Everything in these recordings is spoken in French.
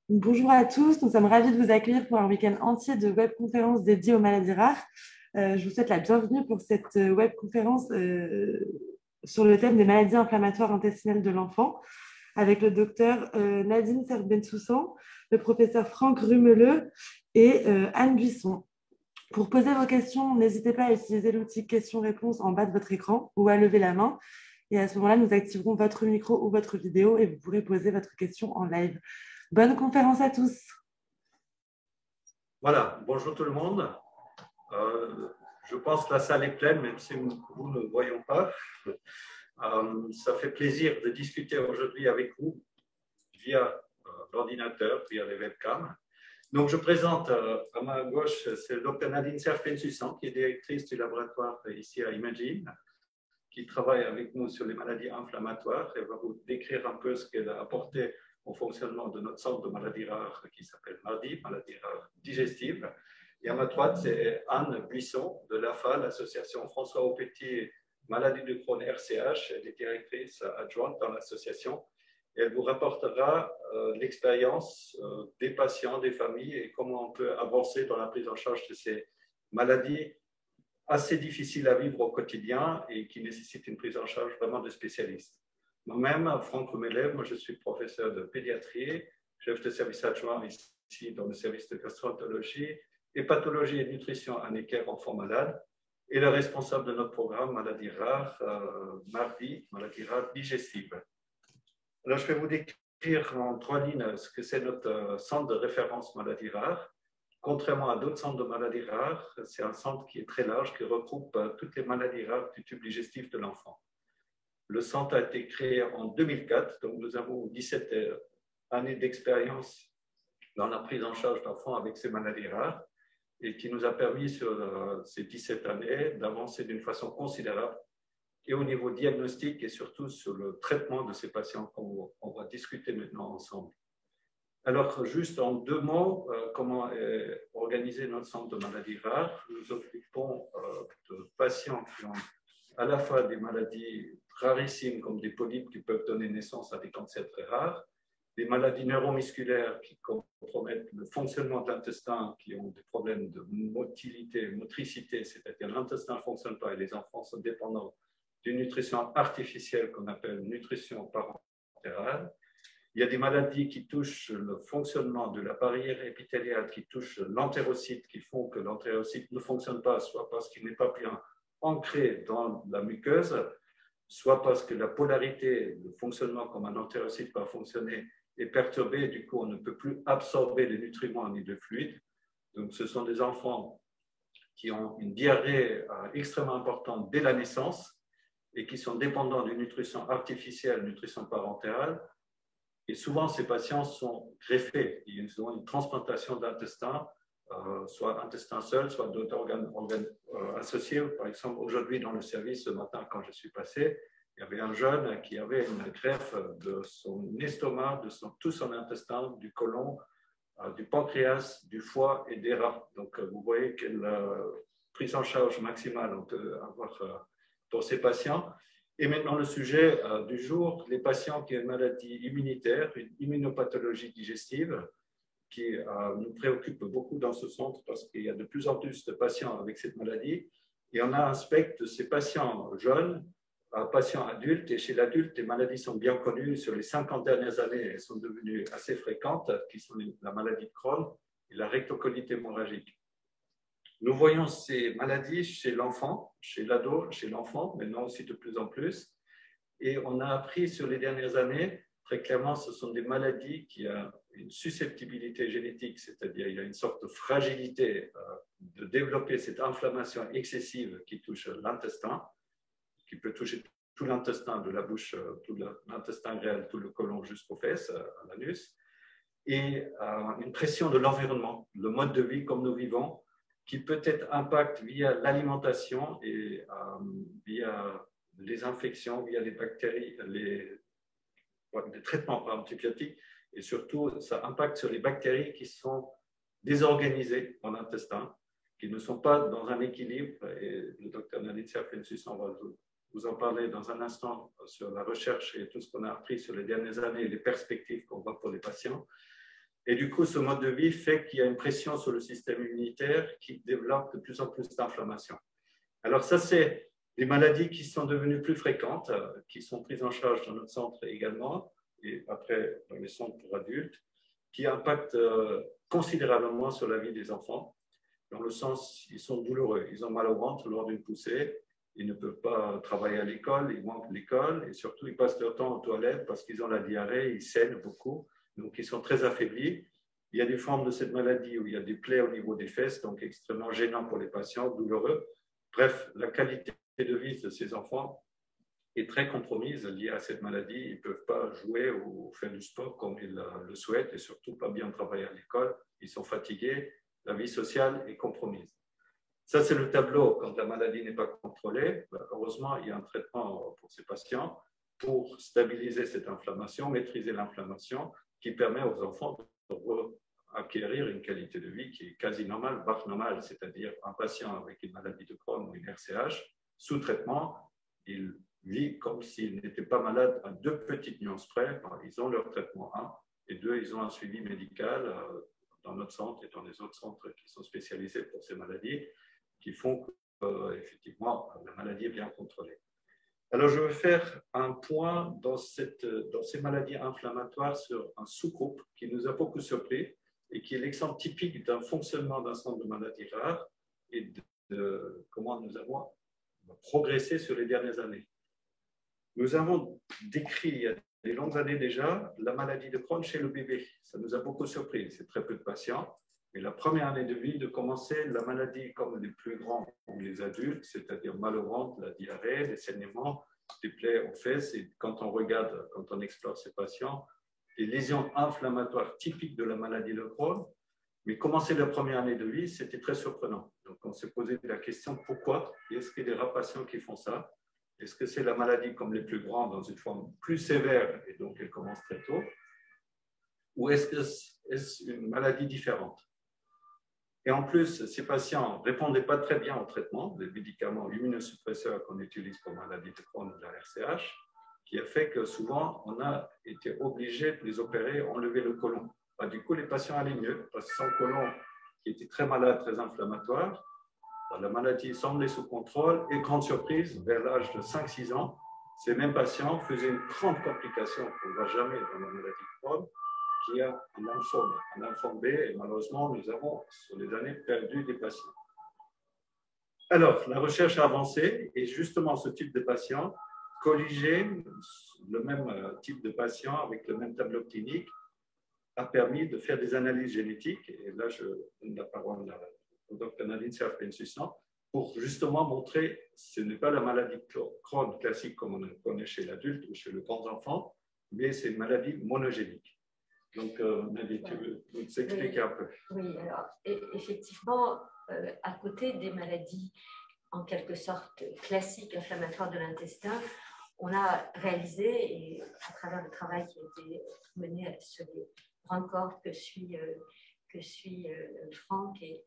Bonjour à tous, nous sommes ravis de vous accueillir pour un week-end entier de webconférences dédiées aux maladies rares. Je vous souhaite la bienvenue pour cette webconférence sur le thème des maladies inflammatoires intestinales de l'enfant avec le docteur Nadine Serbensoussan, le professeur Franck Rumeleux et Anne Buisson. Pour poser vos questions, n'hésitez pas à utiliser l'outil questions-réponses en bas de votre écran ou à lever la main. Et à ce moment-là, nous activerons votre micro ou votre vidéo et vous pourrez poser votre question en live. Bonne conférence à tous. Voilà, bonjour tout le monde. Je pense que la salle est pleine, même si vous ne le voyons pas. Ça fait plaisir de discuter aujourd'hui avec vous via l'ordinateur, via les webcams. Donc, je présente à ma gauche, c'est le docteur Nadine Serpensussan, qui est directrice du laboratoire ici à Imagine, qui travaille avec nous sur les maladies inflammatoires. Elle va vous décrire un peu ce qu'elle a apporté au fonctionnement de notre centre de maladies rares qui s'appelle MARDI, maladies rares digestives. Et à ma droite, c'est Anne Buisson de l'AFA, l'association François Aupetit Maladie de Crohn RCH. Elle est directrice adjointe dans l'association. Et elle vous rapportera l'expérience des patients, des familles et comment on peut avancer dans la prise en charge de ces maladies assez difficiles à vivre au quotidien et qui nécessitent une prise en charge vraiment de spécialistes. Moi-même, Franck Rumeleux, moi je suis professeur de pédiatrie, chef de service adjoint ici dans le service de gastroentérologie et pathologie et nutrition à Necker enfants malades et le responsable de notre programme maladies rares, MARDI, maladies rares digestives. Alors je vais vous décrire en 3 lignes ce que c'est notre centre de référence maladies rares. Contrairement à d'autres centres de maladies rares, c'est un centre qui est très large, qui regroupe toutes les maladies rares du tube digestif de l'enfant. Le centre a été créé en 2004, donc nous avons 17 années d'expérience dans la prise en charge d'enfants avec ces maladies rares et qui nous a permis sur ces 17 années d'avancer d'une façon considérable et au niveau diagnostic et surtout sur le traitement de ces patients qu'on va discuter maintenant ensemble. Alors, juste en 2 mots, comment est organisé notre centre de maladies rares. Nous nous occupons de patients qui ont à la fois des maladies rarissimes comme des polypes qui peuvent donner naissance à des cancers très rares, des maladies neuromusculaires qui compromettent le fonctionnement de l'intestin, qui ont des problèmes de motilité, motricité, c'est-à-dire l'intestin ne fonctionne pas et les enfants sont dépendants d'une nutrition artificielle qu'on appelle nutrition parentérale. Il y a des maladies qui touchent le fonctionnement de la barrière épithéliale, qui touchent l'entérocyte, qui font que l'entérocyte ne fonctionne pas, soit parce qu'il n'est pas bien ancré dans la muqueuse, soit parce que la polarité, le fonctionnement comme un entérocyte va fonctionner est perturbée, du coup on ne peut plus absorber les nutriments ni de fluides. Donc ce sont des enfants qui ont une diarrhée extrêmement importante dès la naissance et qui sont dépendants d'une nutrition artificielle, nutrition parentale. Et souvent, ces patients sont greffés. Ils ont une transplantation d'intestin, soit intestin seul, soit d'autres organes associés. Par exemple, aujourd'hui, dans le service, ce matin, quand je suis passé, il y avait un jeune qui avait une greffe de son estomac, de tout son intestin, du côlon, du pancréas, du foie et des reins. Donc, vous voyez quelle prise en charge maximale on peut avoir pour ces patients. Et maintenant, le sujet du jour, les patients qui ont une maladie immunitaire, une immunopathologie digestive, qui nous préoccupe beaucoup dans ce centre parce qu'il y a de plus en plus de patients avec cette maladie. Et on a un spectre de ces patients jeunes, patients adultes. Et chez l'adulte, les maladies sont bien connues. Sur les 50 dernières années, elles sont devenues assez fréquentes, qui sont la maladie de Crohn et la rectocolite hémorragique. Nous voyons ces maladies chez l'enfant, chez l'ado, chez l'enfant, maintenant aussi de plus en plus. Et on a appris sur les dernières années, très clairement, ce sont des maladies qui ont une susceptibilité génétique, c'est-à-dire il y a une sorte de fragilité de développer cette inflammation excessive qui touche l'intestin, qui peut toucher tout l'intestin de la bouche, tout l'intestin grêle, tout le côlon jusqu'aux fesses, à l'anus, et une pression de l'environnement, le mode de vie comme nous vivons, qui peut être impact via l'alimentation et via les infections, via les bactéries, les traitements par antibiotiques, et surtout, ça impacte sur les bactéries qui sont désorganisées dans l'intestin, qui ne sont pas dans un équilibre, et le docteur Nadine Serpensussan va vous en parler dans un instant sur la recherche et tout ce qu'on a appris sur les dernières années et les perspectives qu'on voit pour les patients. Et du coup, ce mode de vie fait qu'il y a une pression sur le système immunitaire qui développe de plus en plus d'inflammation. Alors ça, c'est des maladies qui sont devenues plus fréquentes, qui sont prises en charge dans notre centre également, et après dans les centres pour adultes, qui impactent considérablement sur la vie des enfants, dans le sens, ils sont douloureux, ils ont mal au ventre lors d'une poussée, ils ne peuvent pas travailler à l'école, ils manquent de l'école, et surtout, ils passent leur temps aux toilettes parce qu'ils ont la diarrhée, ils saignent beaucoup, donc ils sont très affaiblis. Il y a des formes de cette maladie où il y a des plaies au niveau des fesses, donc extrêmement gênant pour les patients, douloureux. Bref, la qualité de vie de ces enfants est très compromise liée à cette maladie. Ils ne peuvent pas jouer ou faire du sport comme ils le souhaitent et surtout pas bien travailler à l'école. Ils sont fatigués, la vie sociale est compromise. Ça, c'est le tableau quand la maladie n'est pas contrôlée. Heureusement, il y a un traitement pour ces patients pour stabiliser cette inflammation, maîtriser l'inflammation qui permet aux enfants de acquérir une qualité de vie qui est quasi normale, voire normale, c'est-à-dire un patient avec une maladie de Crohn ou une RCH, sous traitement, il vit comme s'il n'était pas malade à 2 petites nuances près. Ils ont leur traitement 1 et 2, ils ont un suivi médical dans notre centre et dans les autres centres qui sont spécialisés pour ces maladies, qui font qu'effectivement, la maladie est bien contrôlée. Alors, je vais faire un point dans ces maladies inflammatoires sur un sous-groupe qui nous a beaucoup surpris et qui est l'exemple typique d'un fonctionnement d'un centre de maladies rares et de comment nous avons progressé sur les dernières années. Nous avons décrit il y a des longues années déjà la maladie de Crohn chez le bébé. Ça nous a beaucoup surpris, c'est très peu de patients. Mais la première année de vie, de commencer la maladie comme les plus grands ou les adultes, c'est-à-dire mal au ventre, la diarrhée, les saignements, des plaies aux fesses. Et quand on regarde, quand on explore ces patients, les lésions inflammatoires typiques de la maladie de Crohn. Mais commencer la première année de vie, c'était très surprenant. Donc on s'est posé la question, pourquoi? Est-ce qu'il y a des rares patients qui font ça? Est-ce que c'est la maladie comme les plus grands dans une forme plus sévère et donc elle commence très tôt? Ou est-ce que c'est une maladie différente? Et en plus, ces patients ne répondaient pas très bien au traitement, les médicaments immunosuppresseurs qu'on utilise pour maladie de Crohn ou de la RCH, qui a fait que souvent, on a été obligé de les opérer, enlever le côlon. Du coup, les patients allaient mieux, parce que sans côlon, qui était très malade, très inflammatoire, la maladie semblait sous contrôle et, grande surprise, vers l'âge de 5-6 ans, ces mêmes patients faisaient une grande complication qu'on ne voit jamais dans la maladie de Crohn, qui a un lymphome B, et malheureusement, nous avons, sur les années, perdu des patients. Alors, la recherche a avancé, et justement, ce type de patient, colliger le même type de patient avec le même tableau clinique, a permis de faire des analyses génétiques, et là, je donne la parole au Dr Nadine Serpent-Sussan, pour justement montrer que ce n'est pas la maladie Crohn classique comme on le connaît chez l'adulte ou chez le grand enfant, mais c'est une maladie monogénique. Donc, Nadine, tu veux nous expliquer un peu? Oui, alors, effectivement, à côté des maladies en quelque sorte classiques inflammatoires de l'intestin, on a réalisé, et à travers le travail qui a été mené sur les grands corps que suit Franck, et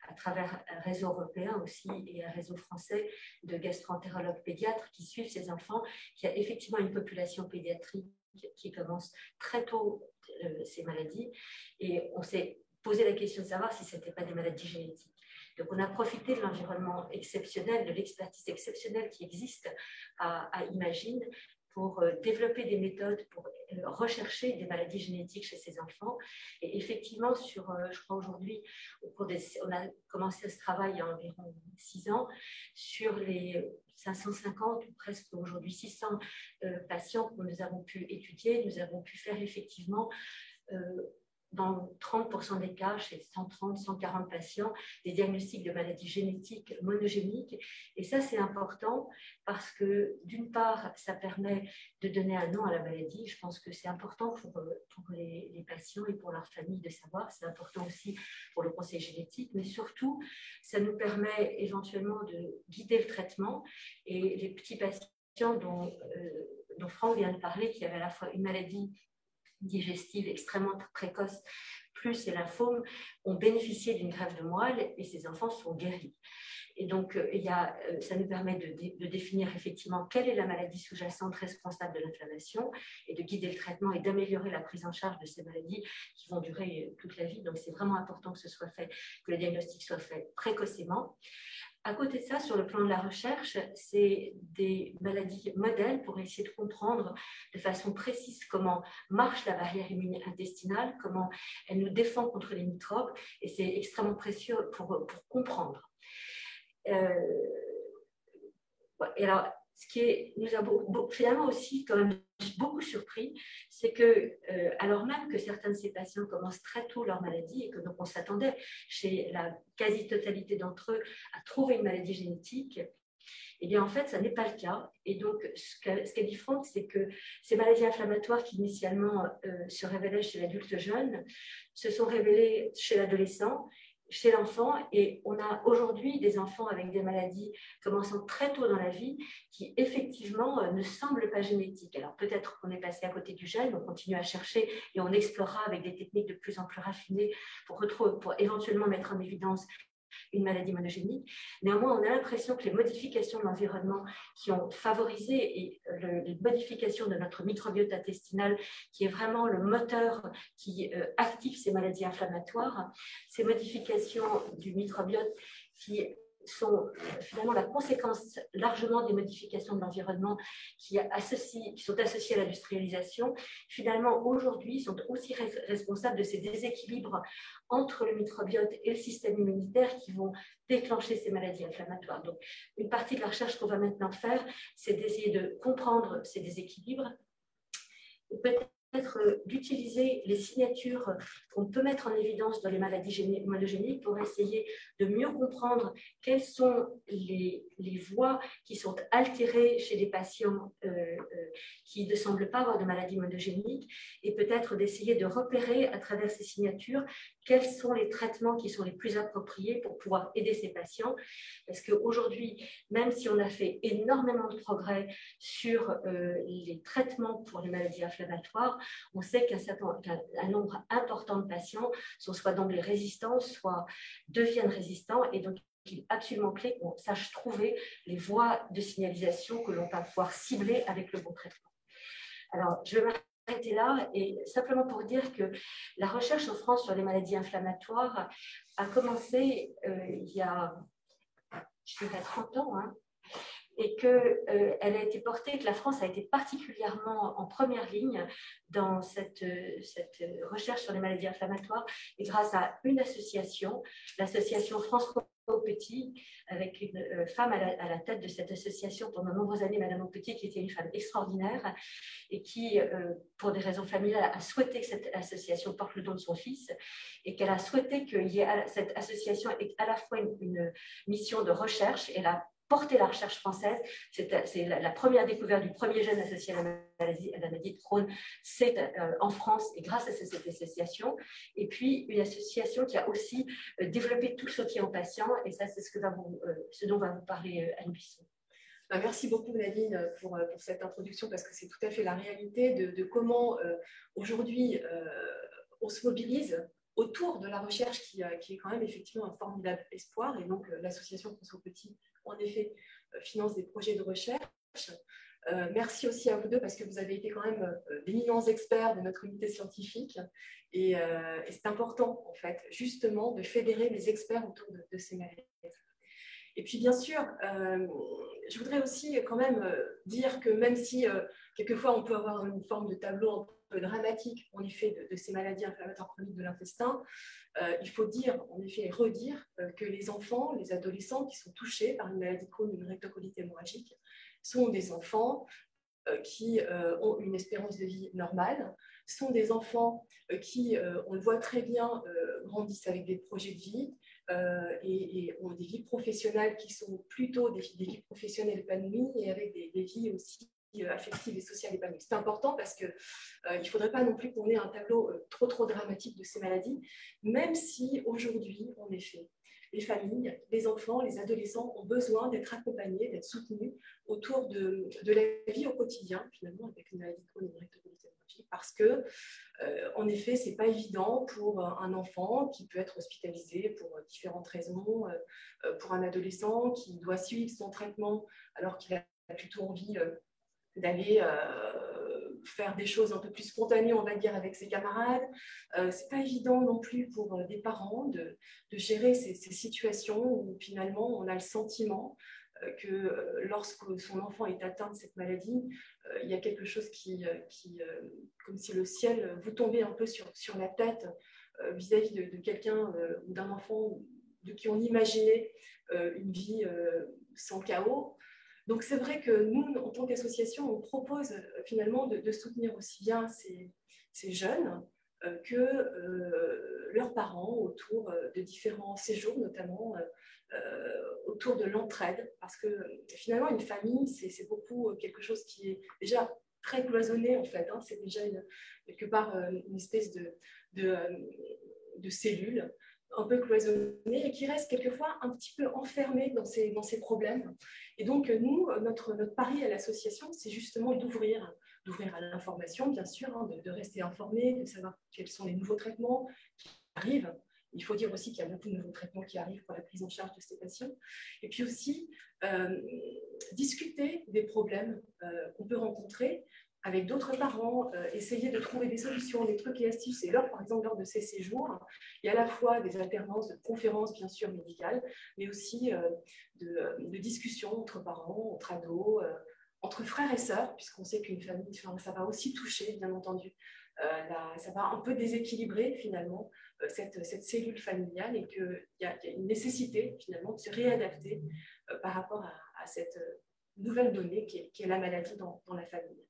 à travers un réseau européen aussi et un réseau français de gastro-entérologues pédiatres qui suivent ces enfants, qui a effectivement une population pédiatrique qui commence très tôt ces maladies. Et on s'est posé la question de savoir si ce n'était pas des maladies génétiques. Donc, on a profité de l'environnement exceptionnel, de l'expertise exceptionnelle qui existe à Imagine pour développer des méthodes pour rechercher des maladies génétiques chez ces enfants. Et effectivement, je crois aujourd'hui, on a commencé ce travail il y a environ 6 ans, sur les 550 ou presque aujourd'hui 600 patients que nous avons pu étudier. Nous avons pu faire effectivement dans 30% des cas, chez 130, 140 patients, des diagnostics de maladies génétiques monogéniques. Et ça, c'est important parce que, d'une part, ça permet de donner un nom à la maladie. Je pense que c'est important pour les patients et pour leur famille de savoir. C'est important aussi pour le conseil génétique. Mais surtout, ça nous permet éventuellement de guider le traitement. Et les petits patients dont Franck vient de parler, qui avaient à la fois une maladie digestive extrêmement précoce, lupus et lymphome ont bénéficié d'une greffe de moelle et ces enfants sont guéris. Et donc, ça nous permet de définir effectivement quelle est la maladie sous-jacente responsable de l'inflammation et de guider le traitement et d'améliorer la prise en charge de ces maladies qui vont durer toute la vie. Donc, c'est vraiment important que ce soit fait, que le diagnostic soit fait précocement. À côté de ça, sur le plan de la recherche, c'est des maladies modèles pour essayer de comprendre de façon précise comment marche la barrière immunitaire intestinale, comment elle nous défend contre les microbes, et c'est extrêmement précieux pour comprendre. Et alors, ce qui nous a finalement aussi quand même beaucoup surpris, c'est que, alors même que certains de ces patients commencent très tôt leur maladie et que donc on s'attendait chez la quasi-totalité d'entre eux à trouver une maladie génétique, eh bien en fait, ça n'est pas le cas. Et donc, ce qu'a dit Franck, c'est que ces maladies inflammatoires qui initialement se révélaient chez l'adulte jeune se sont révélées chez l'adolescent, chez l'enfant, et on a aujourd'hui des enfants avec des maladies commençant très tôt dans la vie qui effectivement ne semblent pas génétiques. Alors peut-être qu'on est passé à côté du gène, on continue à chercher et on explorera avec des techniques de plus en plus raffinées pour éventuellement mettre en évidence une maladie monogénique. Néanmoins, on a l'impression que les modifications de l'environnement qui ont favorisé les modifications de notre microbiote intestinal, qui est vraiment le moteur qui active ces maladies inflammatoires, ces modifications du microbiote qui sont finalement la conséquence largement des modifications de l'environnement qui sont associées à l'industrialisation, finalement aujourd'hui sont aussi responsables de ces déséquilibres entre le microbiote et le système immunitaire qui vont déclencher ces maladies inflammatoires. Donc, une partie de la recherche qu'on va maintenant faire, c'est d'essayer de comprendre ces déséquilibres, et peut-être d'utiliser les signatures qu'on peut mettre en évidence dans les maladies monogéniques pour essayer de mieux comprendre quelles sont les voies qui sont altérées chez les patients qui ne semblent pas avoir de maladie monogénique, et peut-être d'essayer de repérer à travers ces signatures quels sont les traitements qui sont les plus appropriés pour pouvoir aider ces patients. Parce qu'aujourd'hui, même si on a fait énormément de progrès sur les traitements pour les maladies inflammatoires, on sait qu'un nombre important de patients sont soit d'emblée résistants, soit deviennent résistants, et donc il est absolument clé qu'on sache trouver les voies de signalisation que l'on va pouvoir cibler avec le bon traitement. Alors, je vais m'arrêter là, et simplement pour dire que la recherche en France sur les maladies inflammatoires a commencé il y a, je dirais, 30 ans, hein, et qu'elle a été portée, que la France a été particulièrement en première ligne dans cette recherche sur les maladies inflammatoires, et grâce à une association, l'association France Petit, avec une femme à la tête de cette association pendant de nombreuses années, Madame Aupetit, qui était une femme extraordinaire et qui, pour des raisons familiales, a souhaité que cette association porte le nom de son fils, et qu'elle a souhaité que cette association ait à la fois une mission de recherche, et la porter la recherche française. C'est la première découverte du premier gène associé à la maladie de Crohn, c'est en France, et grâce à cette association. Et puis, une association qui a aussi développé tout le soutien aux patients, et ça, c'est ce dont va vous parler Anne Buisson. Merci beaucoup Nadine pour cette introduction, parce que c'est tout à fait la réalité de comment aujourd'hui on se mobilise autour de la recherche qui est quand même effectivement un formidable espoir. Et donc l'association François Petit, en effet, finance des projets de recherche. Merci aussi à vous deux, parce que vous avez été quand même d'éminents experts de notre unité scientifique, et c'est important en fait justement de fédérer les experts autour de ces maladies. Et puis bien sûr, je voudrais aussi quand même dire que même si quelquefois on peut avoir une forme de tableau un peu dramatique en effet de ces maladies inflammatoires chroniques de l'intestin, il faut dire, en effet, et redire que les enfants, les adolescents qui sont touchés par une maladie Crohn ou une rectocolite hémorragique sont des enfants qui ont une espérance de vie normale, sont des enfants qui, on le voit très bien, grandissent avec des projets de vie et ont des vies professionnelles qui sont plutôt des vies professionnelles épanouies, et avec des vies aussi affectives et sociales épanouies. C'est important parce qu'il ne faudrait pas non plus qu'on ait un tableau trop dramatique de ces maladies, même si aujourd'hui, en effet, les familles, les enfants, les adolescents ont besoin d'être accompagnés, d'être soutenus autour de la vie au quotidien, finalement, avec une maladie chronique hérétopolysomorphique, parce que, en effet, ce n'est pas évident pour un enfant qui peut être hospitalisé pour différentes raisons, pour un adolescent qui doit suivre son traitement alors qu'il a plutôt envie d'aller faire des choses un peu plus spontanées, on va dire, avec ses camarades. C'est pas évident non plus pour des parents de gérer ces situations où finalement on a le sentiment que lorsque son enfant est atteint de cette maladie, il y a quelque chose qui comme si le ciel vous tombait un peu sur la tête vis-à-vis de quelqu'un ou d'un enfant de qui on imaginait une vie sans chaos. Donc c'est vrai que nous, en tant qu'association, on propose finalement de soutenir aussi bien ces jeunes que leurs parents autour de différents séjours, notamment autour de l'entraide, parce que finalement une famille, c'est beaucoup quelque chose qui est déjà très cloisonné en fait, hein. C'est déjà quelque part une espèce de cellule un peu cloisonnée et qui reste quelquefois un petit peu enfermée dans ses problèmes. Et donc, nous, notre pari à l'association, c'est justement d'ouvrir à l'information, bien sûr, hein, de rester informé, de savoir quels sont les nouveaux traitements qui arrivent. Il faut dire aussi qu'il y a beaucoup de nouveaux traitements qui arrivent pour la prise en charge de ces patients. Et puis aussi, discuter des problèmes qu'on peut rencontrer avec d'autres parents, essayer de trouver des solutions, des trucs et astuces. Et par exemple, lors de ces séjours, il y a à la fois des alternances de conférences, bien sûr, médicales, mais aussi de discussions entre parents, entre ados, entre frères et sœurs, puisqu'on sait qu'une famille, ça va aussi toucher, bien entendu. Ça va un peu déséquilibrer, finalement, cette cellule familiale et qu'il y a une nécessité, finalement, de se réadapter par rapport à cette nouvelle donnée qui est la maladie dans la famille.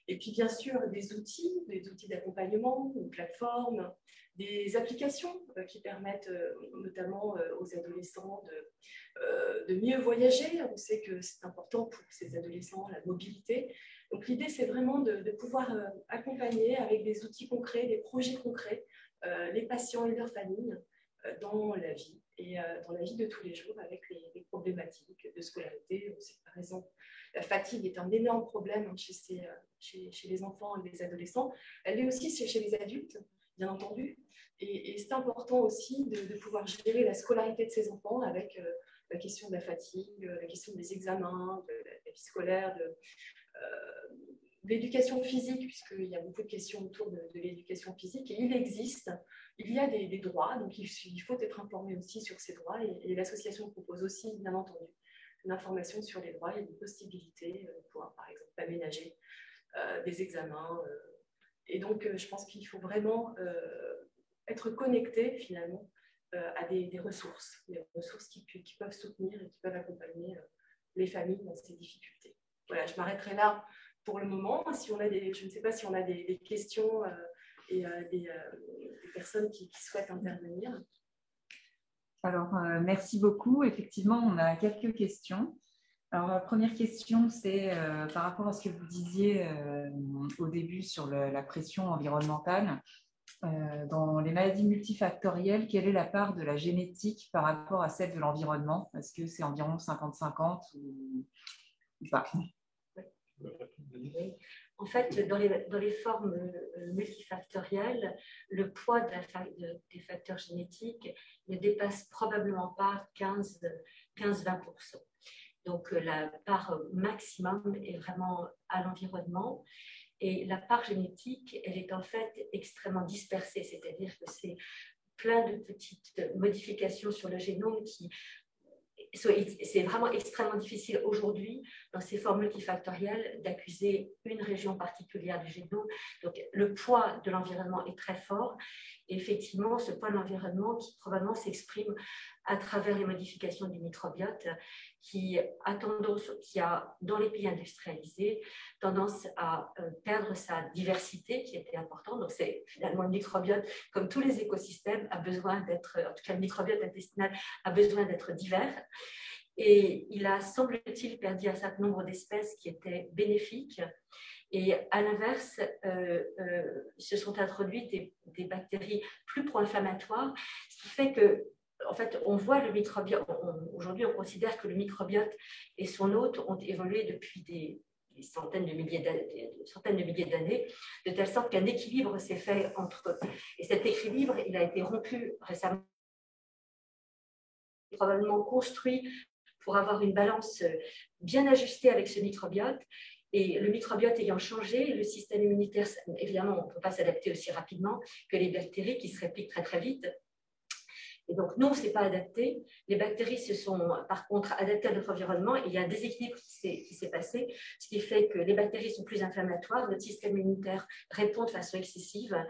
Et puis, bien sûr, des outils d'accompagnement, une plateforme, des applications qui permettent notamment aux adolescents de mieux voyager. On sait que c'est important pour ces adolescents, la mobilité. Donc, l'idée, c'est vraiment de pouvoir accompagner avec des outils concrets, des projets concrets, les patients et leurs familles dans la vie et dans la vie de tous les jours avec les problématiques de scolarité. On sait que, par exemple, la fatigue est un énorme problème chez les enfants et les adolescents. Elle est aussi chez les adultes, bien entendu. Et c'est important aussi de pouvoir gérer la scolarité de ces enfants avec la question de la fatigue, la question des examens, de la vie scolaire, de l'éducation physique, puisqu'il y a beaucoup de questions autour de l'éducation physique. Et il y a des droits, donc il faut être informé aussi sur ces droits. Et l'association propose aussi, bien entendu, une information sur les droits et les possibilités pour, par exemple, aménager des examens. Et donc, je pense qu'il faut vraiment être connecté, finalement, à des ressources qui peuvent soutenir et qui peuvent accompagner les familles dans ces difficultés. Voilà, je m'arrêterai là pour le moment. Si on a je ne sais pas si on a des questions et des personnes qui souhaitent intervenir. Alors, merci beaucoup. Effectivement, on a quelques questions. Alors, la première question, c'est par rapport à ce que vous disiez au début sur la pression environnementale. Dans les maladies multifactorielles, quelle est la part de la génétique par rapport à celle de l'environnement? Est-ce que c'est environ 50-50 ou pas? En fait, dans les formes multifactorielles, le poids des facteurs génétiques ne dépasse probablement pas 15-20%. Donc, la part maximum est vraiment à l'environnement. Et la part génétique, elle est en fait extrêmement dispersée, c'est-à-dire que c'est plein de petites modifications sur le génome qui... C'est vraiment extrêmement difficile aujourd'hui, dans ces formes multifactorielles, d'accuser une région particulière du génome. Donc, le poids de l'environnement est très fort. Et effectivement, ce poids de l'environnement qui probablement s'exprime à travers les modifications du microbiote qui a, dans les pays industrialisés, tendance à perdre sa diversité qui était importante. Donc, c'est finalement le microbiote, comme tous les écosystèmes, a besoin d'être, en tout cas le microbiote intestinal a besoin d'être divers. Et il a, semble-t-il, perdu un certain nombre d'espèces qui étaient bénéfiques. Et à l'inverse, se sont introduites des bactéries plus pro-inflammatoires, ce qui fait que en fait, on voit le microbiote, aujourd'hui on considère que le microbiote et son hôte ont évolué depuis des centaines de milliers d'années, de telle sorte qu'un équilibre s'est fait entre eux. Et cet équilibre, il a été rompu récemment, probablement construit pour avoir une balance bien ajustée avec ce microbiote. Et le microbiote ayant changé, le système immunitaire, évidemment, on ne peut pas s'adapter aussi rapidement que les bactéries qui se répliquent très très vite. Et donc, nous, on ne s'est pas adapté. Les bactéries se sont, par contre, adaptées à notre environnement et il y a un déséquilibre qui s'est passé, ce qui fait que les bactéries sont plus inflammatoires, notre système immunitaire répond de façon excessive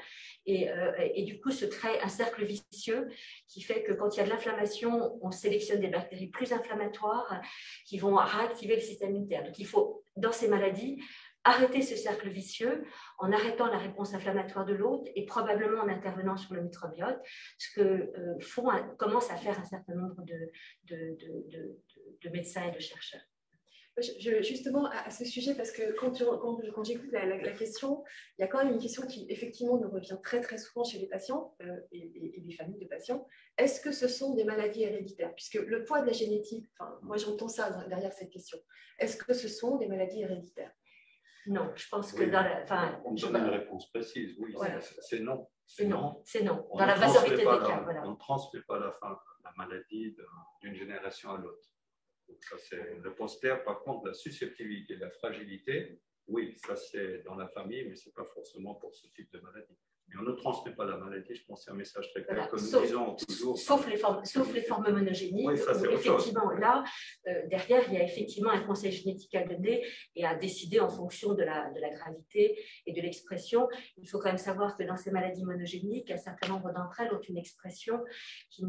et du coup, se crée un cercle vicieux qui fait que quand il y a de l'inflammation, on sélectionne des bactéries plus inflammatoires qui vont réactiver le système immunitaire. Donc, il faut, dans ces maladies, arrêter ce cercle vicieux en arrêtant la réponse inflammatoire de l'hôte et probablement en intervenant sur le microbiote, ce que commencent à faire un certain nombre de médecins et de chercheurs. Justement, à ce sujet, parce que quand j'écoute la question, il y a quand même une question qui, effectivement, nous revient très, très souvent chez les patients et les familles de patients. Est-ce que ce sont des maladies héréditaires? Puisque le poids de la génétique, moi j'entends ça derrière cette question. Est-ce que ce sont des maladies héréditaires? Non, je pense que dans la. On donne une réponse précise, oui, voilà. C'est non. C'est non. C'est non. Dans la majorité des cas. Voilà. On ne transmet pas la maladie d'une génération à l'autre. Donc, ça, c'est le poster. Par contre, la susceptibilité, la fragilité, oui, ça, c'est dans la famille, mais ce n'est pas forcément pour ce type de maladie. Mais on ne transmet pas la maladie, je pense que c'est un message très clair, voilà. Nous disons toujours. Sauf les formes monogéniques, oui, ça, où effectivement, là, derrière, il y a effectivement un conseil génétique à donner et à décider en fonction de la gravité et de l'expression. Il faut quand même savoir que dans ces maladies monogéniques, un certain nombre d'entre elles ont une expression qui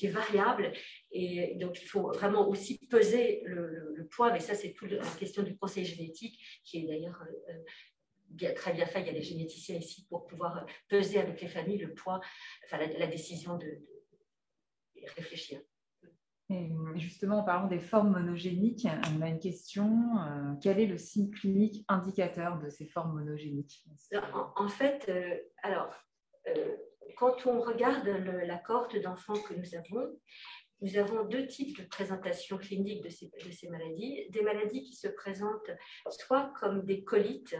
est variable et donc il faut vraiment aussi peser le poids, mais ça c'est toute la question du conseil génétique qui est d'ailleurs très bien fait. Il y a des généticiens ici pour pouvoir peser avec les familles le poids, enfin la décision de réfléchir. Et justement, en parlant des formes monogéniques, on a une question. Quel est le signe clinique indicateur de ces formes monogéniques? En fait, quand on regarde la cohorte d'enfants que nous avons deux types de présentation clinique de ces maladies. Des maladies qui se présentent soit comme des colites,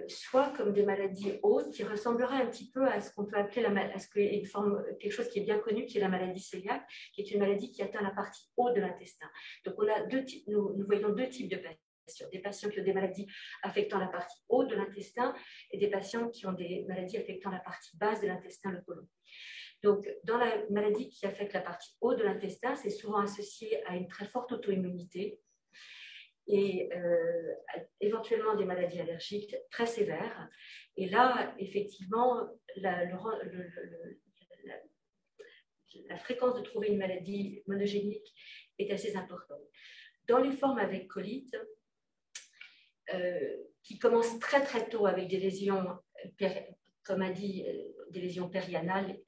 soit comme des maladies hautes qui ressembleraient un petit peu à ce qu'on peut appeler quelque chose qui est bien connu, qui est la maladie cœliaque, qui est une maladie qui atteint la partie haute de l'intestin. Donc, nous voyons deux types de patients. Des patients qui ont des maladies affectant la partie haute de l'intestin et des patients qui ont des maladies affectant la partie basse de l'intestin, le côlon. Donc, dans la maladie qui affecte la partie haute de l'intestin, c'est souvent associé à une très forte auto-immunité et éventuellement des maladies allergiques très sévères. Et là, effectivement, la fréquence de trouver une maladie monogénique est assez importante. Dans les formes avec colite, qui commencent très très tôt avec des lésions, comme a dit, des lésions périanales,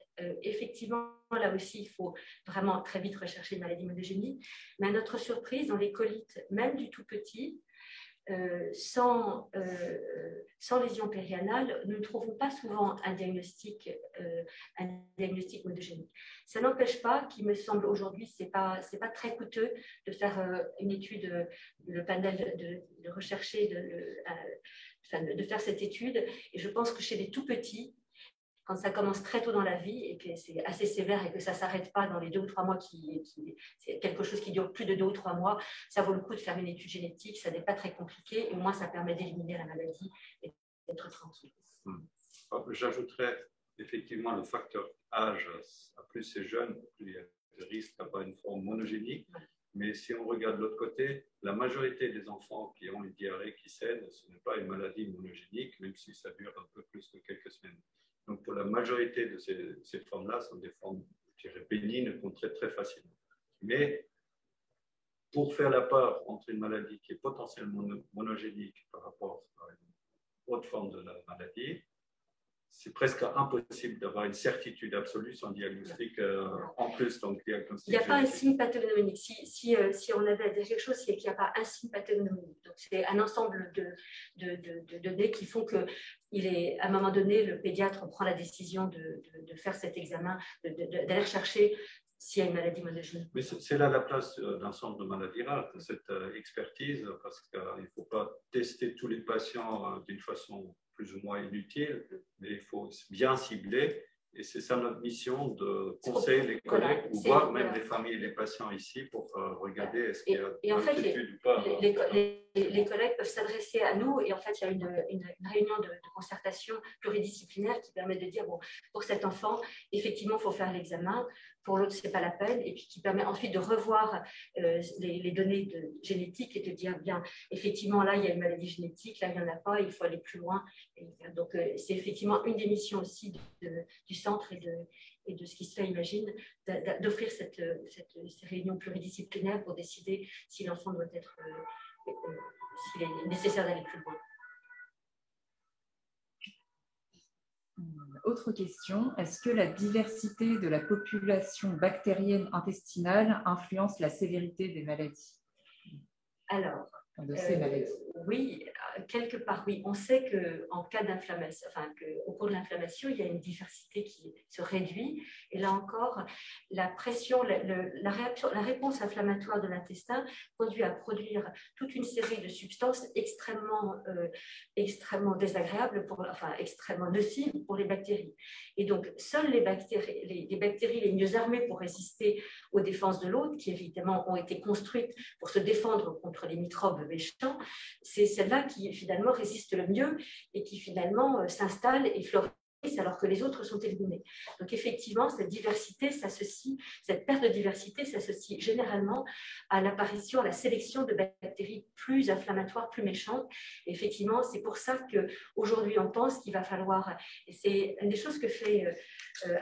effectivement, là aussi, il faut vraiment très vite rechercher une maladie monogénique. Mais à notre surprise, dans les colites, même du tout petit, sans lésion périanale, nous ne trouvons pas souvent un diagnostic monogénique. Ça n'empêche pas qu'il me semble aujourd'hui, c'est pas très coûteux de faire une étude, le panel de rechercher, de faire cette étude. Et je pense que chez les tout petits, quand ça commence très tôt dans la vie et que c'est assez sévère et que ça ne s'arrête pas dans les 2 ou 3 mois, c'est quelque chose qui dure plus de 2 ou 3 mois, ça vaut le coup de faire une étude génétique, ça n'est pas très compliqué et au moins ça permet d'éliminer la maladie et d'être tranquille. J'ajouterais effectivement le facteur âge. Plus c'est jeune, plus il y a de risque d'avoir une forme monogénique. Mais si on regarde de l'autre côté, la majorité des enfants qui ont une diarrhée qui cède, ce n'est pas une maladie monogénique, même si ça dure un peu plus que quelques semaines. Donc, pour la majorité de ces formes-là, ce sont des formes, je dirais, bénignes qu'on traite très facilement. Mais pour faire la part entre une maladie qui est potentiellement monogénique par rapport à une autre forme de la maladie, c'est presque impossible d'avoir une certitude absolue sans diagnostic en plus. Donc, diagnostic il n'y a pas un signe pathognomonique. Si on avait à dire quelque chose, c'est qu'il n'y a pas un signe pathognomonique. Donc, c'est un ensemble de données qui font qu'il à un moment donné, le pédiatre prend la décision de faire cet examen, d'aller chercher s'il y a une maladie monogène. Mais c'est là la place d'un centre de maladies rares, de cette expertise, parce qu'il ne faut pas tester tous les patients d'une façon plus ou moins inutile, mais il faut bien cibler. Et c'est ça notre mission, de conseiller les collègues, ou voir même les familles et les patients ici pour regarder est-ce qu'il y a et en fait, ou pas. Les collègues peuvent s'adresser à nous et en fait, il y a une réunion de concertation pluridisciplinaire qui permet de dire, bon, pour cet enfant, effectivement, il faut faire l'examen, pour l'autre, ce n'est pas la peine, et puis qui permet ensuite de revoir les données génétiques et de dire, bien, effectivement, là, il y a une maladie génétique, là, il n'y en a pas, il faut aller plus loin. Donc, c'est effectivement une des missions aussi du centre et de ce qui se fait, imagine, d'offrir ces réunions pluridisciplinaires pour décider si l'enfant doit être, s'il est nécessaire d'aller plus loin. Autre question, est-ce que la diversité de la population bactérienne intestinale influence la sévérité des maladies? Alors, de ces maladies? Oui, quelque part, oui. On sait qu'en cas d'inflammation, enfin, qu'au cours de l'inflammation, il y a une diversité qui se réduit. Et là encore, la pression, la réponse inflammatoire de l'intestin conduit à produire toute une série de substances extrêmement désagréables, extrêmement nocives pour les bactéries. Et donc, seules les bactéries les mieux armées pour résister aux défenses de l'hôte, qui évidemment ont été construites pour se défendre contre les microbes méchants, c'est celles-là qui finalement résistent le mieux et qui finalement s'installent et florissent alors que les autres sont éliminés. Donc effectivement, cette perte de diversité s'associe généralement à l'apparition, à la sélection de bactéries plus inflammatoires, plus méchantes. Et effectivement, c'est pour ça qu'aujourd'hui, on pense qu'il va falloir, et c'est une des choses que fait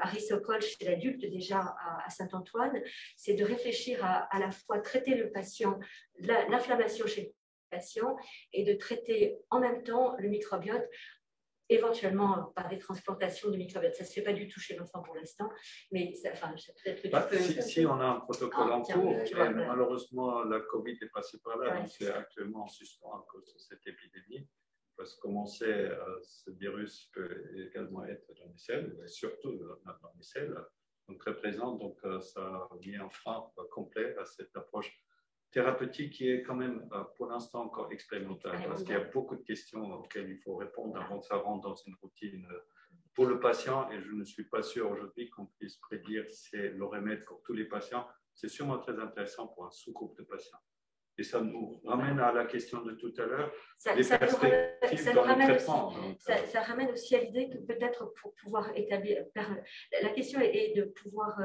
Harry Sokol chez l'adulte déjà à Saint-Antoine, c'est de réfléchir à la fois traiter le patient, l'inflammation chez le patient, et de traiter en même temps le microbiote, éventuellement par des transplantations de microbiote. Ça ne se fait pas du tout chez l'enfant pour l'instant, mais peut-être que tu peux... Si on a un protocole en cours, malheureusement la Covid est passée par là, donc c'est actuellement en suspens à cause de cette épidémie, parce que comme on sait, ce virus peut également être dans les selles, et surtout dans les selles, donc très présent, donc ça a mis un frein complet à cette approche thérapeutique qui est quand même pour l'instant encore expérimentale, parce qu'il y a beaucoup de questions auxquelles il faut répondre avant que ça rentre dans une routine pour le patient, et je ne suis pas sûr aujourd'hui qu'on puisse prédire si c'est le remède pour tous les patients. C'est sûrement très intéressant pour un sous-groupe de patients. Et ça nous ramène à la question de tout à l'heure, les perspectives dans le traitement. Ça ramène aussi à l'idée que peut-être pour pouvoir établir, la question est de pouvoir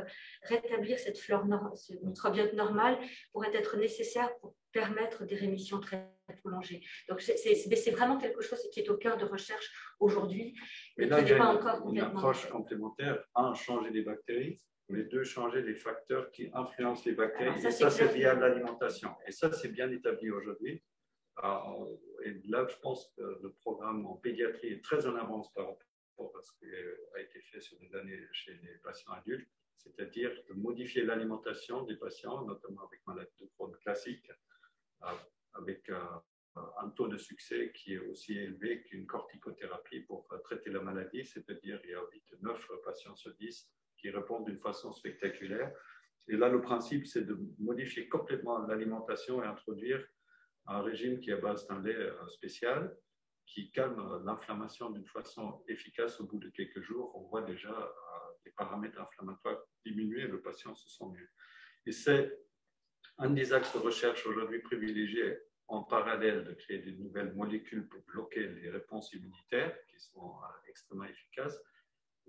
rétablir cette flore, ce microbiote normal pourrait être nécessaire pour permettre des rémissions très prolongées. Donc c'est vraiment quelque chose qui est au cœur de recherche aujourd'hui. Mais là, il y a une approche complémentaire. Un, changer les bactéries. Mais deux, changer les facteurs qui influencent les bactéries. Alors, et ça, c'est via l'alimentation. Et ça, c'est bien établi aujourd'hui. Et là, je pense que le programme en pédiatrie est très en avance par rapport à ce qui a été fait sur des années chez les patients adultes, c'est-à-dire de modifier l'alimentation des patients, notamment avec maladie de Crohn classique, avec un taux de succès qui est aussi élevé qu'une corticothérapie pour traiter la maladie, c'est-à-dire il y a 9 patients sur 10 qui répondent d'une façon spectaculaire. Et là, le principe, c'est de modifier complètement l'alimentation et introduire un régime qui est à base d'un lait spécial, qui calme l'inflammation d'une façon efficace. Au bout de quelques jours, on voit déjà les paramètres inflammatoires diminuer, le patient se sent mieux. Et c'est un des axes de recherche aujourd'hui privilégiés, en parallèle de créer des nouvelles molécules pour bloquer les réponses immunitaires, qui sont extrêmement efficaces,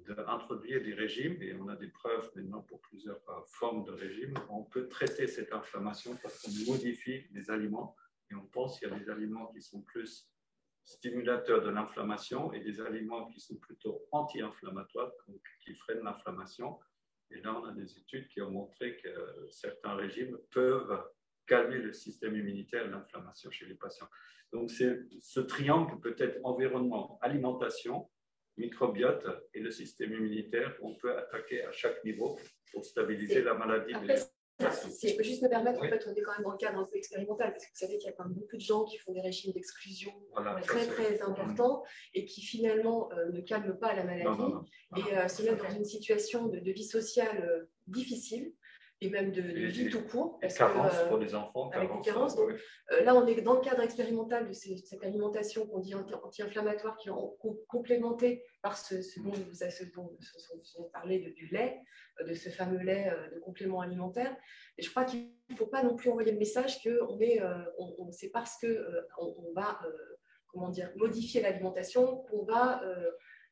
d'introduire des régimes, et on a des preuves maintenant pour plusieurs formes de régimes. On peut traiter cette inflammation parce qu'on modifie les aliments, et on pense qu'il y a des aliments qui sont plus stimulateurs de l'inflammation et des aliments qui sont plutôt anti-inflammatoires, donc qui freinent l'inflammation. Et là, on a des études qui ont montré que certains régimes peuvent calmer le système immunitaire et l'inflammation chez les patients. Donc, c'est ce triangle peut-être environnement, alimentation, microbiote et le système immunitaire, on peut attaquer à chaque niveau pour stabiliser la maladie. Après, Si je peux juste me permettre, en fait, on est quand même dans le cadre un peu expérimental, parce que vous savez qu'il y a quand même beaucoup de gens qui font des régimes d'exclusion très importants et qui finalement ne calment pas la maladie et se mettent dans une situation de vie sociale difficile et même de vie tout court. Parce carence pour les enfants. Avec des carences. Donc, là, on est dans le cadre expérimental de cette alimentation qu'on dit anti-inflammatoire qui est complémentée par ce dont vous parlez du lait, de ce fameux lait de complément alimentaire. Et je crois qu'il ne faut pas non plus envoyer le message que c'est parce qu'on va modifier l'alimentation qu'on va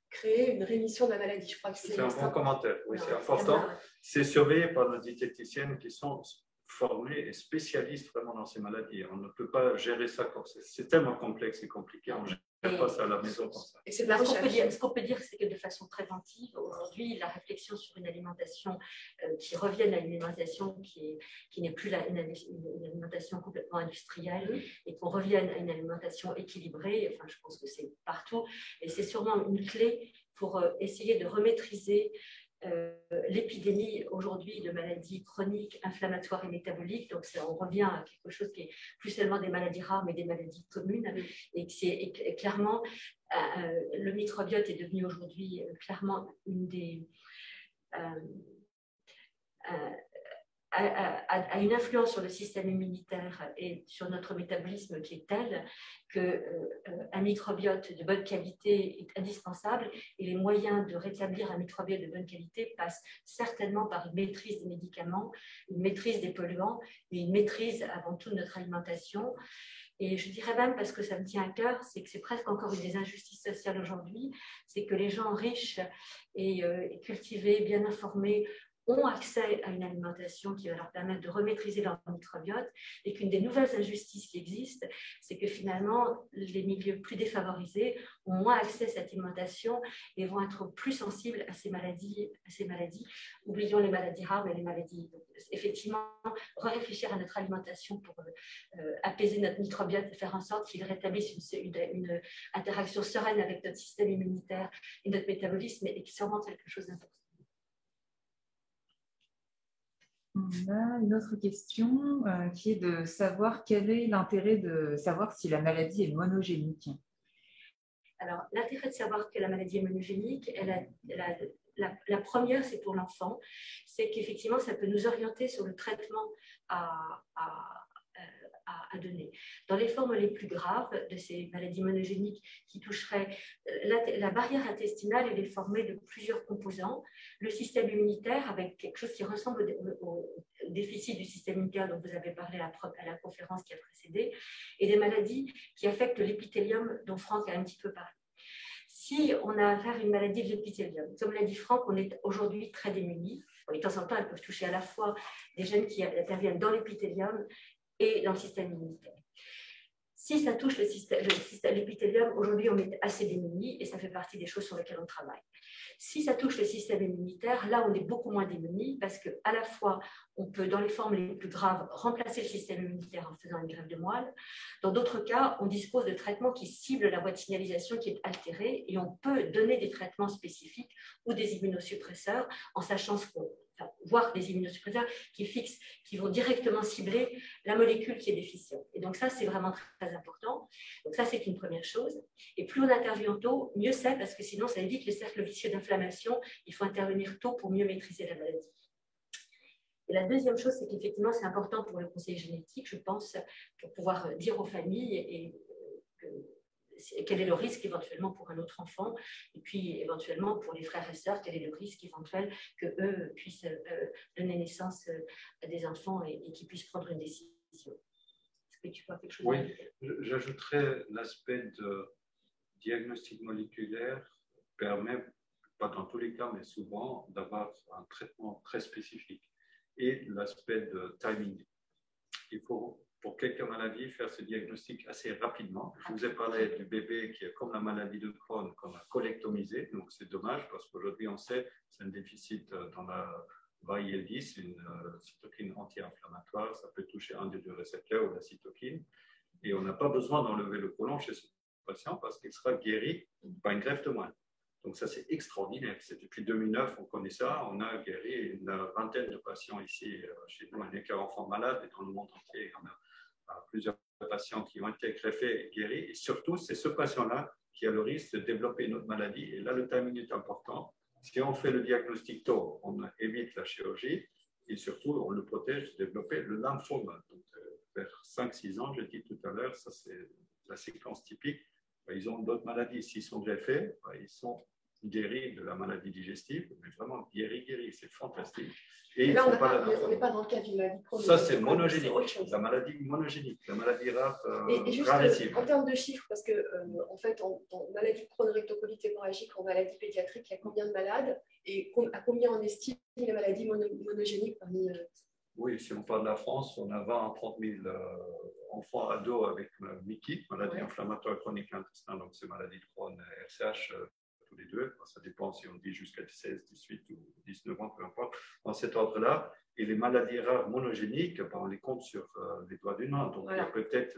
créer une rémission de la maladie. Je crois que c'est un bon commentaire. Oui, c'est important. C'est surveillé par nos diététiciennes qui sont formées et spécialistes vraiment dans ces maladies. On ne peut pas gérer ça comme ça. C'est tellement complexe et compliqué. On ne gère pas ça à la maison comme ça. Et ce qu'on peut dire, c'est que de façon préventive, aujourd'hui, la réflexion sur une alimentation qui revienne à une alimentation qui n'est plus une alimentation complètement industrielle et qu'on revienne à une alimentation équilibrée, enfin, je pense que c'est partout. Et c'est sûrement une clé pour essayer de remaîtriser l'épidémie aujourd'hui de maladies chroniques, inflammatoires et métaboliques. Donc, on revient à quelque chose qui est plus seulement des maladies rares, mais des maladies communes. Et clairement, le microbiote est devenu aujourd'hui clairement une des... a une influence sur le système immunitaire et sur notre métabolisme qui est telle qu'un microbiote de bonne qualité est indispensable et les moyens de rétablir un microbiote de bonne qualité passent certainement par une maîtrise des médicaments, une maîtrise des polluants et une maîtrise avant tout de notre alimentation. Et je dirais même, parce que ça me tient à cœur, c'est que c'est presque encore une des injustices sociales aujourd'hui, c'est que les gens riches et cultivés, bien informés, ont accès à une alimentation qui va leur permettre de remaîtriser leur microbiote et qu'une des nouvelles injustices qui existent, c'est que finalement, les milieux plus défavorisés ont moins accès à cette alimentation et vont être plus sensibles à ces maladies. Oublions les maladies rares, mais les maladies. Donc, effectivement, réfléchir à notre alimentation pour apaiser notre microbiote et faire en sorte qu'il rétablisse une interaction sereine avec notre système immunitaire et notre métabolisme est sûrement quelque chose d'important. On a une autre question qui est de savoir quel est l'intérêt de savoir si la maladie est monogénique. Alors, l'intérêt de savoir que la maladie est monogénique, la première, c'est pour l'enfant, c'est qu'effectivement, ça peut nous orienter sur le traitement à donner. Dans les formes les plus graves de ces maladies monogéniques qui toucheraient la barrière intestinale, elle est formée de plusieurs composants. Le système immunitaire, avec quelque chose qui ressemble au déficit du système immunitaire dont vous avez parlé à la conférence qui a précédé, et des maladies qui affectent l'épithélium dont Franck a un petit peu parlé. Si on a affaire à une maladie de l'épithélium, comme l'a dit Franck, on est aujourd'hui très démunis. De temps en temps, elles peuvent toucher à la fois des gènes qui interviennent dans l'épithélium et dans le système immunitaire. Si ça touche l'épithélium, aujourd'hui on est assez démunis et ça fait partie des choses sur lesquelles on travaille. Si ça touche le système immunitaire, là on est beaucoup moins démunis parce qu'à la fois on peut, dans les formes les plus graves, remplacer le système immunitaire en faisant une greffe de moelle. Dans d'autres cas, on dispose de traitements qui ciblent la voie de signalisation qui est altérée et on peut donner des traitements spécifiques ou des immunosuppresseurs en sachant voire des immunosuppresseurs qui vont directement cibler la molécule qui est déficiente. Et donc ça, c'est vraiment très important. Donc ça, c'est une première chose. Et plus on intervient tôt, mieux c'est, parce que sinon, ça évite le cercle vicieux d'inflammation. Il faut intervenir tôt pour mieux maîtriser la maladie. Et la deuxième chose, c'est qu'effectivement, c'est important pour le conseil génétique, je pense, pour pouvoir dire aux familles quel est le risque éventuellement pour un autre enfant, et puis éventuellement pour les frères et sœurs, quel est le risque éventuel qu'eux puissent donner naissance à des enfants et qu'ils puissent prendre une décision. Est-ce que tu vois quelque chose? Oui, j'ajouterais l'aspect de diagnostic moléculaire permet, pas dans tous les cas, mais souvent, d'avoir un traitement très spécifique. Et l'aspect de timing. Il faut, pour quelques maladies, faire ce diagnostic assez rapidement. Je vous ai parlé du bébé qui est comme la maladie de Crohn, qu'on a colectomisé. Donc, c'est dommage parce qu'aujourd'hui, on sait que c'est un déficit dans la VAIL-10, une cytokine anti-inflammatoire. Ça peut toucher un des deux récepteurs ou la cytokine. Et on n'a pas besoin d'enlever le côlon chez ce patient parce qu'il sera guéri par une greffe de moelle. Donc ça, c'est extraordinaire. C'est depuis 2009, on connaît ça. On a guéri une vingtaine de patients ici chez nous, un écart enfants malades, et dans le monde entier, on a plusieurs patients qui ont été greffés et guéris. Et surtout, c'est ce patient-là qui a le risque de développer une autre maladie. Et là, le timing est important. Si on fait le diagnostic tôt, on évite la chirurgie et surtout, on le protège de développer le lymphome. Donc, vers 5-6 ans, je l'ai dit tout à l'heure, ça c'est la séquence typique. Ils ont d'autres maladies. S'ils sont greffés, ils sont guéris de la maladie digestive, mais vraiment guéris, c'est fantastique. Et là, on n'est pas dans le cas d'une maladie chronique. Ça, c'est monogénique, la maladie monogénique, la maladie rare. Et juste en termes de chiffres, parce que en fait, en maladie chronique hémorragique, en maladie pédiatrique, il y a combien de malades et à combien on estime les maladies monogéniques parmi Oui, si on parle de la France, on a 20 à 30 000 enfants ados avec MICI, maladie inflammatoire chronique intestinale, donc c'est maladie de Crohn, RCH, tous les deux. Ça dépend si on dit jusqu'à 16, 18 ou 19 ans, peu importe, dans cet ordre-là. Et les maladies rares monogéniques, on les compte sur les doigts d'une main. Donc, il y a peut-être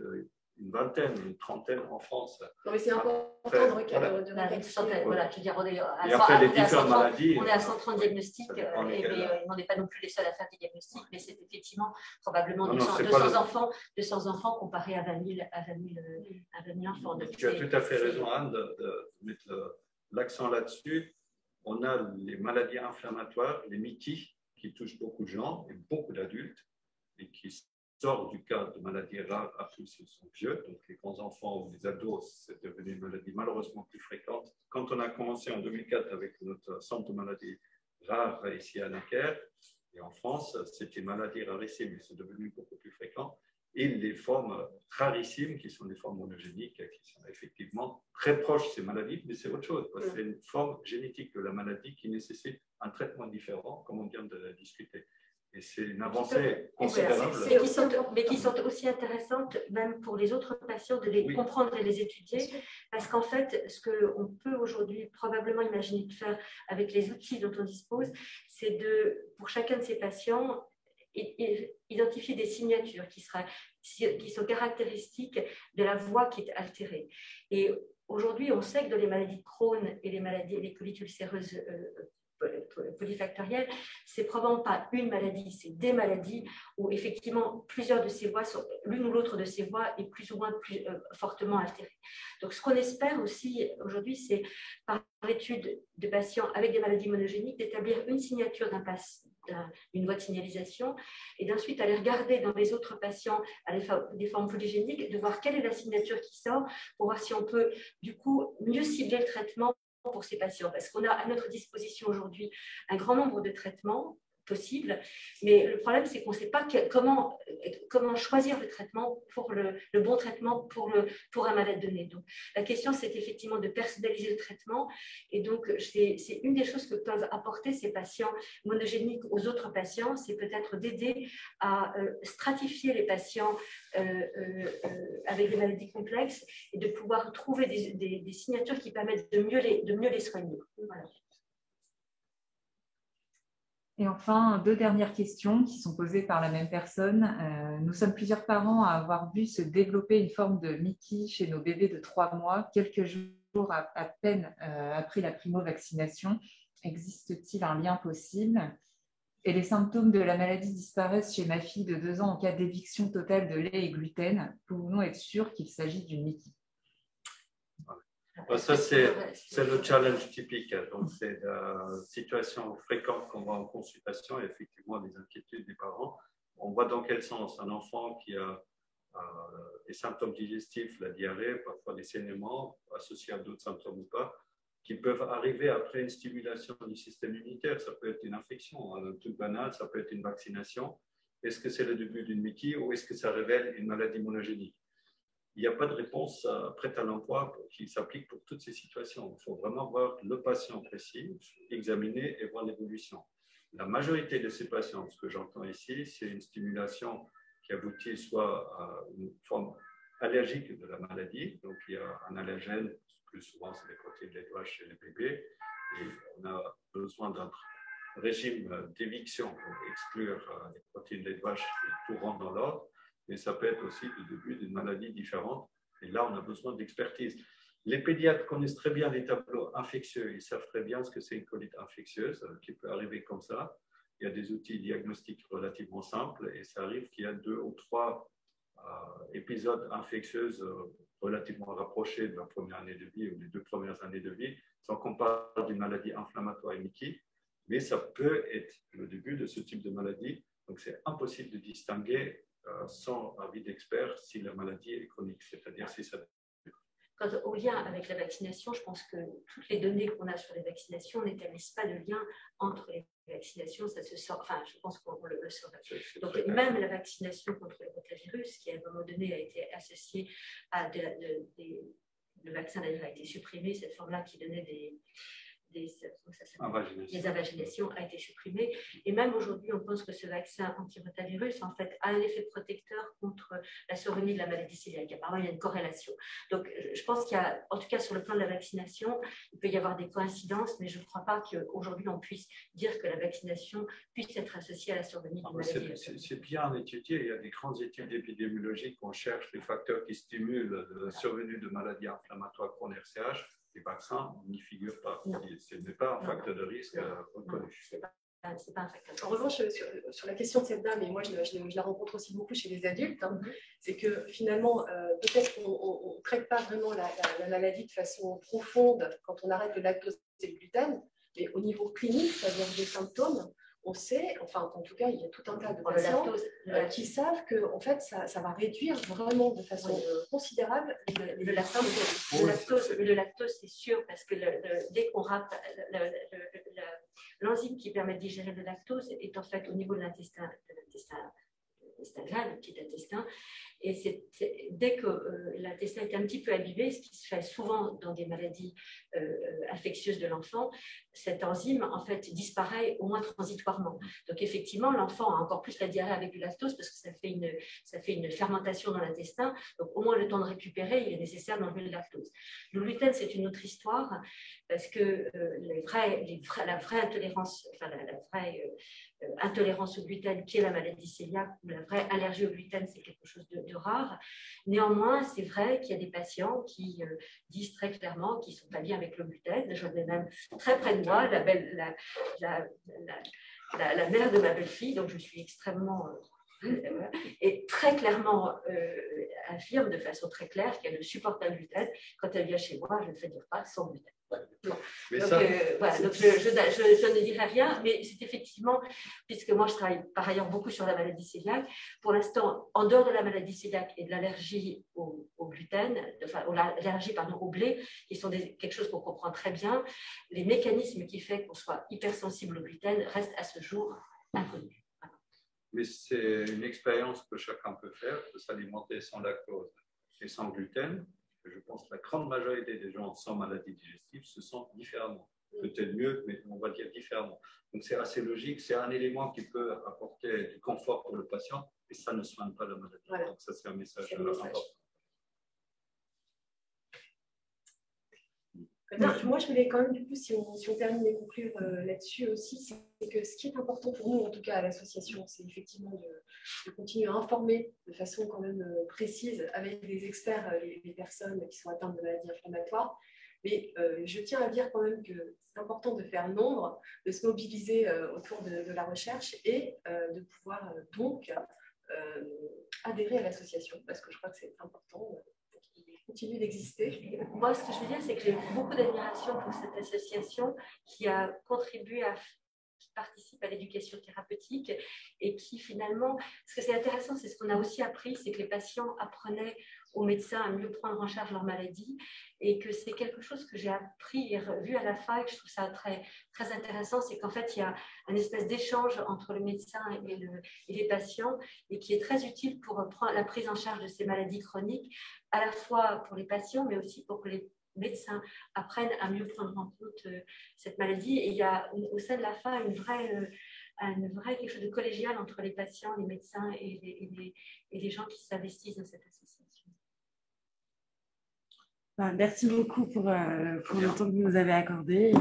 une vingtaine, une trentaine en France. Non, mais c'est important de regarder. Voilà, je veux dire, on est à 130 diagnostics, mais on n'est pas non plus les seuls à faire des diagnostics, mais c'est effectivement probablement 200 enfants comparés à 20 000 enfants. Tu as tout à fait raison, Anne, de mettre l'accent là-dessus. On a les maladies inflammatoires, les MICI, qui touchent beaucoup de gens et beaucoup d'adultes, et qui sortent du cadre de maladies rares à plus ils sont vieux. Donc les grands-enfants ou les ados, c'est devenu une maladie malheureusement plus fréquente. Quand on a commencé en 2004 avec notre centre de maladies rares ici à Necker, et en France, c'était maladies rarissimes, mais c'est devenu beaucoup plus fréquent. Et les formes rarissimes, qui sont des formes monogéniques, qui sont effectivement très proches de ces maladies, mais c'est autre chose. C'est une forme génétique de la maladie qui nécessite un traitement différent, comme on vient de la discuter. Et c'est une avancée considérable. Mais qui sont aussi intéressantes, même pour les autres patients, de les comprendre et les étudier. Parce qu'en fait, ce qu'on peut aujourd'hui probablement imaginer de faire avec les outils dont on dispose, c'est pour chacun de ces patients, identifier des signatures qui sont caractéristiques de la voie qui est altérée. Et aujourd'hui, on sait que dans les maladies de Crohn et les colites ulcéreuses polyfactorielles, c'est probablement pas une maladie, c'est des maladies où effectivement plusieurs de ces voies, l'une ou l'autre de ces voies est plus ou moins fortement altérée. Donc ce qu'on espère aussi aujourd'hui, c'est par l'étude de patients avec des maladies monogéniques d'établir une signature d'une voie de signalisation et d'ensuite aller regarder dans les autres patients des formes polygéniques, de voir quelle est la signature qui sort pour voir si on peut du coup mieux cibler le traitement pour ces patients, parce qu'on a à notre disposition aujourd'hui un grand nombre de traitements possibles, mais le problème c'est qu'on ne sait pas comment choisir le traitement pour le bon traitement pour un malade donné. Donc la question c'est effectivement de personnaliser le traitement, et donc c'est une des choses que peuvent apporter ces patients monogéniques aux autres patients, c'est peut-être d'aider à stratifier les patients avec des maladies complexes et de pouvoir trouver des signatures qui permettent de mieux les soigner. Voilà. Et enfin, 2 dernières questions qui sont posées par la même personne. Nous sommes plusieurs parents à avoir vu se développer une forme de MICI chez nos bébés de 3 mois, quelques jours à peine après la primo-vaccination. Existe-t-il un lien possible? Et les symptômes de la maladie disparaissent chez ma fille de 2 ans en cas d'éviction totale de lait et gluten. Pouvons-nous être sûrs qu'il s'agit d'une MICI? Ça, c'est le challenge typique. Donc, c'est la situation fréquente qu'on voit en consultation et effectivement les inquiétudes des parents. On voit dans quel sens un enfant qui a des symptômes digestifs, la diarrhée, parfois des saignements associés à d'autres symptômes ou pas, qui peuvent arriver après une stimulation du système immunitaire. Ça peut être une infection, un truc banal, ça peut être une vaccination. Est-ce que c'est le début d'une MICI ou est-ce que ça révèle une maladie monogénique? Il n'y a pas de réponse prête à l'emploi qui s'applique pour toutes ces situations. Il faut vraiment voir le patient précis, examiner et voir l'évolution. La majorité de ces patients, ce que j'entends ici, c'est une stimulation qui aboutit soit à une forme allergique de la maladie. Donc, il y a un allergène, plus souvent c'est les protéines de lait de vache chez les bébés, et on a besoin d'un régime d'éviction pour exclure les protéines de lait de vache et tout rentre dans l'ordre. Mais ça peut être aussi le début d'une maladie différente. Et là, on a besoin d'expertise. Les pédiatres connaissent très bien les tableaux infectieux. Ils savent très bien ce que c'est une colite infectieuse qui peut arriver comme ça. Il y a des outils diagnostiques relativement simples et ça arrive qu'il y a 2 ou 3 épisodes infectieux relativement rapprochés de la première année de vie ou des 2 premières années de vie, sans qu'on parle d'une maladie inflammatoire émitique. Mais ça peut être le début de ce type de maladie. Donc, c'est impossible de distinguer sans avis d'expert si la maladie est chronique, c'est-à-dire si ça... Quant au lien avec la vaccination, je pense que toutes les données qu'on a sur les vaccinations n'établissent pas de lien entre les vaccinations. Ça se sort, enfin, je pense qu'on le saurait. Donc, même la vaccination contre le rotavirus, qui à un moment donné a été associée à le vaccin d'ailleurs a été supprimé, cette forme-là qui donnait les invaginations a été supprimée. Et même aujourd'hui, on pense que ce vaccin antirotavirus, en fait, a un effet protecteur contre la survenue de la maladie cœliaque. Apparemment, il y a une corrélation. Donc, je pense qu'il y a, en tout cas sur le plan de la vaccination, il peut y avoir des coïncidences, mais je ne crois pas qu'aujourd'hui, on puisse dire que la vaccination puisse être associée à la survenue d'une maladie. C'est bien étudié. Il y a des grandes études épidémiologiques où on cherche les facteurs qui stimulent la survenue de maladies inflammatoires chroniques RCH. Les vaccins n'y figurent pas. Ce n'est pas un facteur de risque reconnu. C'est pas un facteur. En revanche, sur la question de cette dame, et moi je la rencontre aussi beaucoup chez les adultes, hein, c'est que finalement, peut-être qu'on ne traite pas vraiment la maladie de façon profonde quand on arrête le lactose et le gluten, mais au niveau clinique, c'est-à-dire des symptômes, on sait, enfin en tout cas, il y a tout un tas de patients qui savent que en fait, ça va réduire vraiment de façon considérable le lactose, c'est sûr, parce que dès qu'on rate l'enzyme qui permet de digérer le lactose est en fait au niveau de l'intestin grêle, le petit intestin. Et dès que l'intestin est un petit peu abîmé, ce qui se fait souvent dans des maladies infectieuses de l'enfant, cette enzyme en fait disparaît au moins transitoirement. Donc effectivement, l'enfant a encore plus la diarrhée avec du lactose parce que ça fait une fermentation dans l'intestin. Donc au moins le temps de récupérer, il est nécessaire d'enlever le lactose. Le gluten, c'est une autre histoire parce que la vraie intolérance, enfin la vraie intolérance au gluten, qui est la maladie cœliaque, ou la vraie allergie au gluten, c'est quelque chose de rare. Néanmoins, c'est vrai qu'il y a des patients qui disent très clairement qu'ils ne sont pas bien avec le gluten. J'en ai même très près de moi, la mère de ma belle-fille, donc je suis extrêmement... et très clairement affirme de façon très claire qu'elle ne supporte pas le gluten. Quand elle vient chez moi, je ne fais du repas sans gluten. Donc je ne dirai rien, mais c'est effectivement, puisque moi je travaille par ailleurs beaucoup sur la maladie cœliaque, pour l'instant, en dehors de la maladie cœliaque et de l'allergie au gluten, enfin l'allergie au blé, qui sont quelque chose qu'on comprend très bien, les mécanismes qui font qu'on soit hypersensible au gluten restent à ce jour inconnus. Mais c'est une expérience que chacun peut faire, de s'alimenter sans lactose et sans gluten. Je pense que la grande majorité des gens sans maladie digestive se sentent différemment. Peut-être mieux, mais on va dire différemment. Donc c'est assez logique, c'est un élément qui peut apporter du confort pour le patient, et ça ne soigne pas la maladie. Voilà. Donc ça, c'est un message important. Moi, je voulais quand même, du coup, si on termine et conclure là-dessus aussi, c'est que ce qui est important pour nous, en tout cas à l'association, c'est effectivement de continuer à informer de façon quand même précise avec les experts, les personnes qui sont atteintes de maladies inflammatoires. Mais je tiens à dire quand même que c'est important de faire nombre, de se mobiliser autour de la recherche et de pouvoir donc adhérer à l'association, parce que je crois que c'est important. Continue d'exister. Moi, ce que je veux dire, c'est que j'ai beaucoup d'admiration pour cette association qui a contribué qui participe à l'éducation thérapeutique et qui finalement, ce que c'est intéressant, c'est ce qu'on a aussi appris, c'est que les patients apprenaient aux médecins à mieux prendre en charge leur maladie et que c'est quelque chose que j'ai appris et revu à la fac. Je trouve ça très, très intéressant, c'est qu'en fait, il y a une espèce d'échange entre le médecin et les patients et qui est très utile pour la prise en charge de ces maladies chroniques, à la fois pour les patients, mais aussi pour que les médecins apprennent à mieux prendre en compte cette maladie. Et il y a au sein de la FA une vraie quelque chose de collégial entre les patients, les médecins et les gens qui s'investissent dans cette association. Merci beaucoup pour le temps que vous nous avez accordé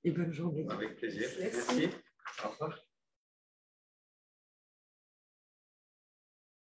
et bonne journée. Avec plaisir. Merci. Au revoir.